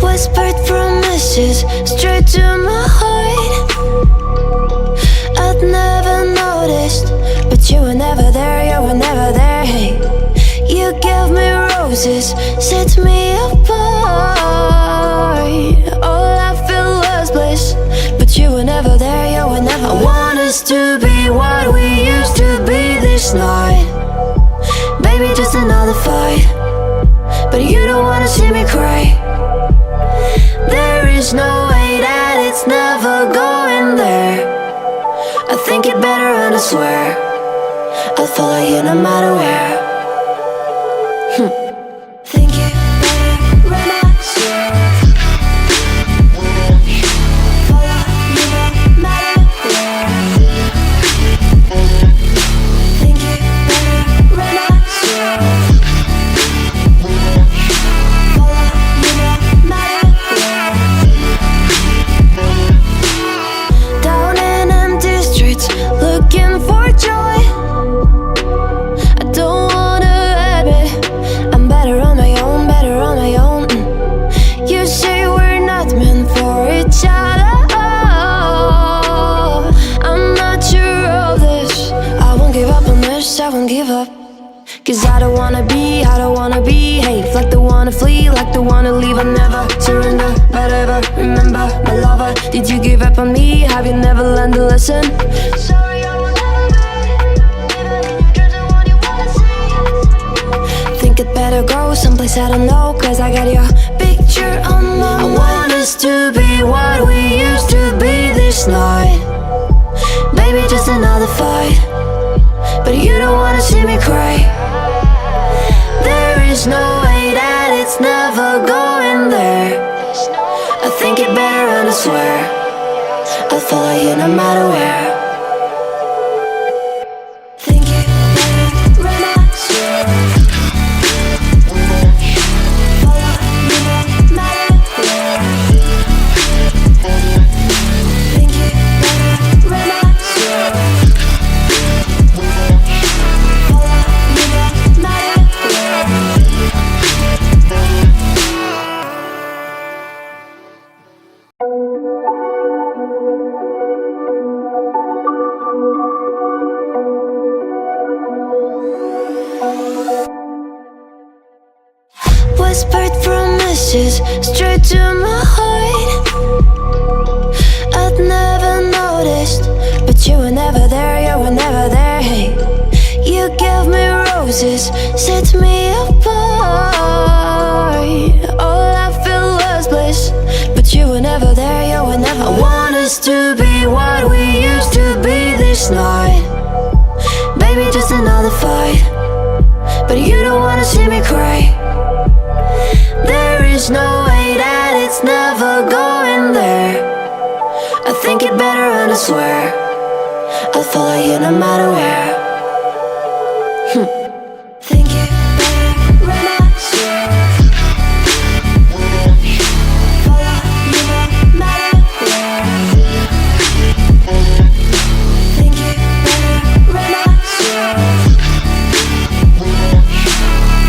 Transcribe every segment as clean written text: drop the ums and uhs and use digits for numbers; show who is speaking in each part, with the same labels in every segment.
Speaker 1: Whispered promises straight to my heart. I'd never noticed, but you were never there, you were never there. Hey, you gave me roses, set me apart. All I feel was bliss, but you were never there, you were never there. I want us to be what we used to be this night. Baby, just another fight, but you don't wanna see me cry. There is no way that it's never going there. I think it better and I swear I'll follow you no matter where. Think it better when I swear. Follow you no matter where. Think it better when I swear. Follow you no matter where. Down in empty streets, looking for joy. I don't wanna admit I'm better on my own, better on my own. You say we're not meant for each other. I'm not sure of this. I won't give up on this, I won't give up. Cause I don't wanna behave like the one to flee, like the one to leave. I never surrender, but ever remember my lover. Did you give up on me? Have you never learned a lesson? Sorry, I will never be, even in your dreams, the one you wanna see. Think it better go someplace I don't know, cause I got your picture on my mind. I want us to be what we used to be this night. Baby, just another fight, but you don't wanna see me cry. There is no way that it's never going there. I think it better and I swear I'll follow you no matter where. Think it better when I swear. Follow you no matter where. Think it better when I swear. Follow you no matter where. Whispered promises straight to my heart. I'd never noticed, but you were never there, you were never there. Hey, you gave me roses, set me apart. All I feel was bliss, but you were never there, you were never there. I want us to be what we used to be this night. Baby, just another fight, but you don't wanna see me cry. There is no way that it's never going there. I think it better and I swear I'll follow you no matter where. Think it better when I swear. Follow you no matter where. Think it better when I swear.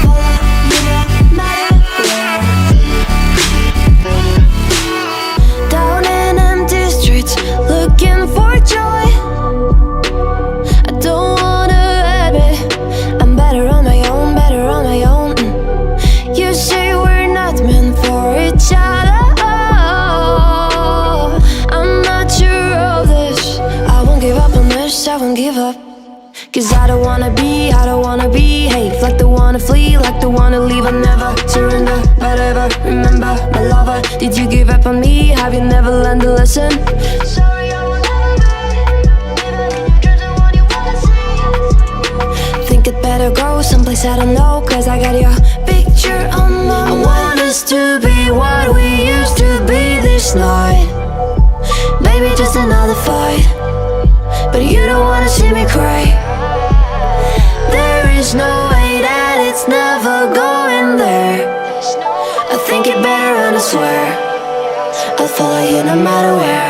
Speaker 1: Follow you no matter where. Down in empty streets, looking for joy. I don't wanna admit I'm better on my own, better on my own. You say we're not meant for each other. I'm not sure of this. I won't give up on this, I won't give up. Cause I don't wanna behave like the one to flee, like the one to leave. I never surrender, but ever remember my lover. Did you give up on me? Have you never learned a lesson? Sorry, I will never be, even in your dreams, the one you wanna see. Think it better go someplace I don't know, cause I got your picture on my mind. I want us to be what we used to be this night. Baby, just another fight, but you don't wanna see me cry. There is no way that it's never going there. I think it better and I swear I'll follow you no matter where.